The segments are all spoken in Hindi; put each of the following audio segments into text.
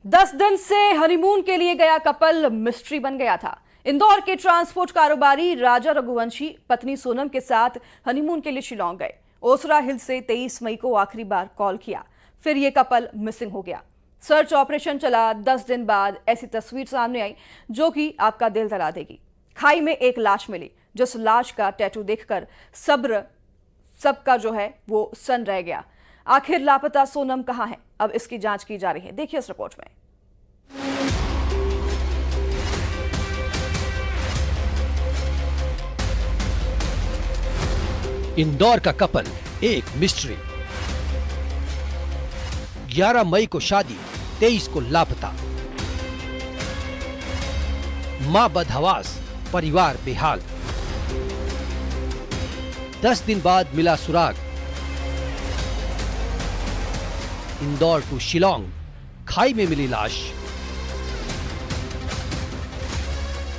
10 दिन से हनीमून के लिए गया कपल मिस्ट्री बन गया था। इंदौर के ट्रांसपोर्ट कारोबारी राजा रघुवंशी पत्नी सोनम के साथ हनीमून के लिए शिलांग गए। ओसरा हिल से 23 मई को आखिरी बार कॉल किया, फिर यह कपल मिसिंग हो गया। सर्च ऑपरेशन चला। 10 दिन बाद ऐसी तस्वीर सामने आई जो कि आपका दिल दहला देगी। खाई में एक लाश मिली, जिस लाश का टैटू देखकर सबका जो है वो सन रह गया। आखिर लापता सोनम कहां है, अब इसकी जांच की जा रही है। देखिए इस रिपोर्ट में। इंदौर का कपल एक मिस्ट्री। 11 मई को शादी, 23 को लापता। मां बदहवास, परिवार बेहाल। 10 दिन बाद मिला सुराग। इंदौर टू शिलांग, खाई में मिली लाश।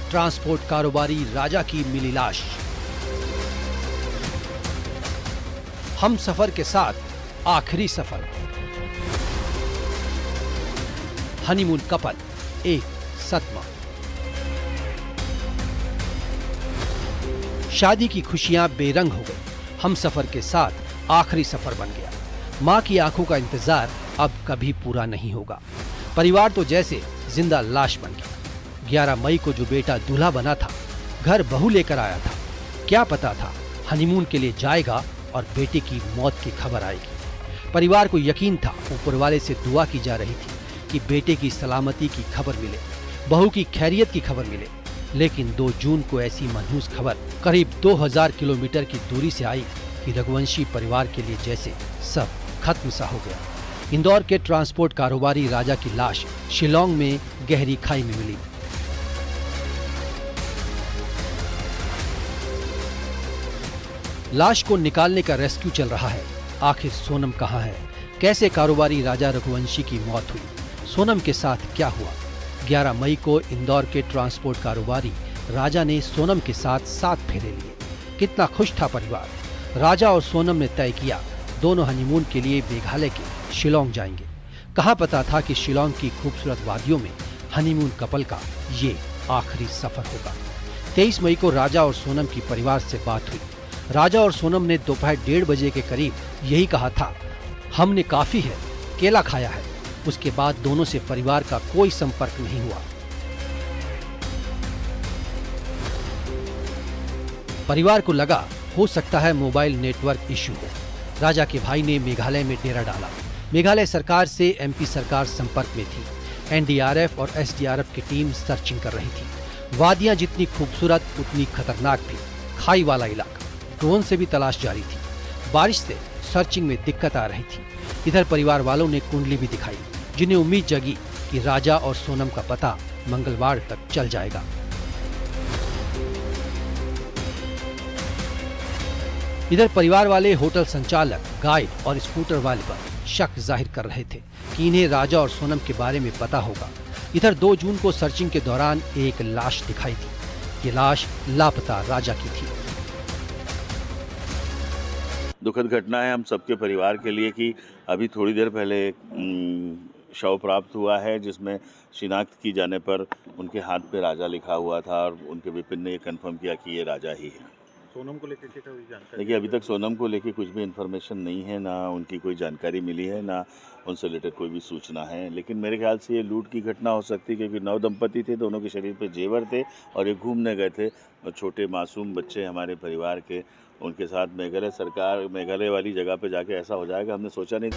ट्रांसपोर्ट कारोबारी राजा की मिली लाश। हम सफर के साथ आखिरी सफर। हनीमून कपल एक सदमा। शादी की खुशियां बेरंग हो गई। हम सफर के साथ आखिरी सफर बन गया। मां की आंखों का इंतजार अब कभी पूरा नहीं होगा। परिवार तो जैसे जिंदा लाश बन गया। 11 मई को जो बेटा दूल्हा बना था, घर बहू लेकर आया था, क्या पता था हनीमून के लिए जाएगा और बेटे की मौत की खबर आएगी। परिवार को यकीन था, ऊपर वाले से दुआ की जा रही थी कि बेटे की सलामती की खबर मिले, बहू की खैरियत की खबर मिले। लेकिन 2 जून को ऐसी मनहूस खबर करीब 2000 किलोमीटर की दूरी से आई कि रघुवंशी परिवार के लिए जैसे सब खत्म सा हो गया। इंदौर के ट्रांसपोर्ट कारोबारी राजा की लाश शिलांग में गहरी खाई में मिली। लाश को निकालने का रेस्क्यू चल रहा है। आखिर सोनम कहां है? कैसे कारोबारी राजा रघुवंशी की मौत हुई? सोनम के साथ क्या हुआ? 11 मई को इंदौर के ट्रांसपोर्ट कारोबारी राजा ने सोनम के साथ 7 फेरे लिए। कितना खुश था परिवार। राजा और सोनम ने तय किया दोनों हनीमून के लिए मेघालय के शिलांग जाएंगे। कहां पता था कि शिलांग की खूबसूरत वादियों में हनीमून कपल का ये आखिरी सफर होगा। 23 मई को राजा और सोनम की परिवार से बात हुई। राजा और सोनम ने दोपहर 1:30 बजे के करीब यही कहा था, हमने काफी है, केला खाया है। उसके बाद दोनों से परिवार का कोई संपर्क नहीं हुआ। परिवार को लगा हो सकता है मोबाइल नेटवर्क इश्यू हो। राजा के भाई ने मेघालय में डेरा डाला। मेघालय सरकार से एमपी सरकार संपर्क में थी। एनडीआरएफ और एसडीआरएफ की टीम सर्चिंग कर रही थी। वादियां जितनी खूबसूरत उतनी खतरनाक थी। खाई वाला इलाका, ड्रोन से भी तलाश जारी थी। बारिश से सर्चिंग में दिक्कत आ रही थी। इधर परिवार वालों ने कुंडली भी दिखाई, जिन्हें उम्मीद जगी कि राजा और सोनम का पता मंगलवार तक चल जाएगा। इधर परिवार वाले होटल संचालक, गाइड और स्कूटर वाले पर शक जाहिर कर रहे थे कि इन्हें राजा और सोनम के बारे में पता होगा। इधर 2 जून को सर्चिंग के दौरान एक लाश दिखाई दी। ये लाश लापता राजा की थी। दुखद घटना है हम सबके परिवार के लिए कि अभी थोड़ी देर पहले शव प्राप्त हुआ है, जिसमें शिनाख्त की जाने पर उनके हाथ पे राजा लिखा हुआ था और उनके विपिन ने ये कंफर्म किया कि ये राजा ही है। सोनम को लेकर क्या जानकारी? देखिए, अभी तक सोनम को लेकर कुछ भी इन्फॉर्मेशन नहीं है, ना उनकी कोई जानकारी मिली है, ना उनसे रिलेटेड कोई भी सूचना है। लेकिन मेरे ख्याल से ये लूट की घटना हो सकती है, क्योंकि 9 दंपति थे, दोनों के शरीर पे जेवर थे और ये घूमने गए थे। छोटे मासूम बच्चे हमारे परिवार के, उनके साथ मेघालय वाली जगह पे जाके ऐसा हो जाएगा, हमने सोचा नहीं।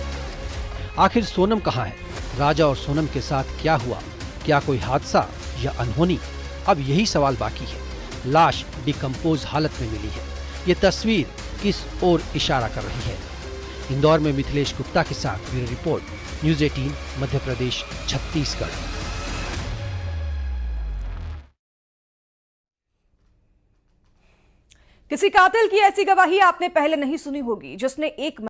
आखिर सोनम कहां है? राजा और सोनम के साथ क्या हुआ? क्या कोई हादसा या अनहोनी? अब यही सवाल बाकी है। लाश डिकम्पोज हालत में मिली है। ये तस्वीर किस ओर इशारा कर रही है? इंदौर में मिथिलेश गुप्ता के साथ bureau report, news 18 Madhya Pradesh, Chhattisgarh. किसी कातिल की ऐसी गवाही आपने पहले नहीं सुनी होगी, जिसने एक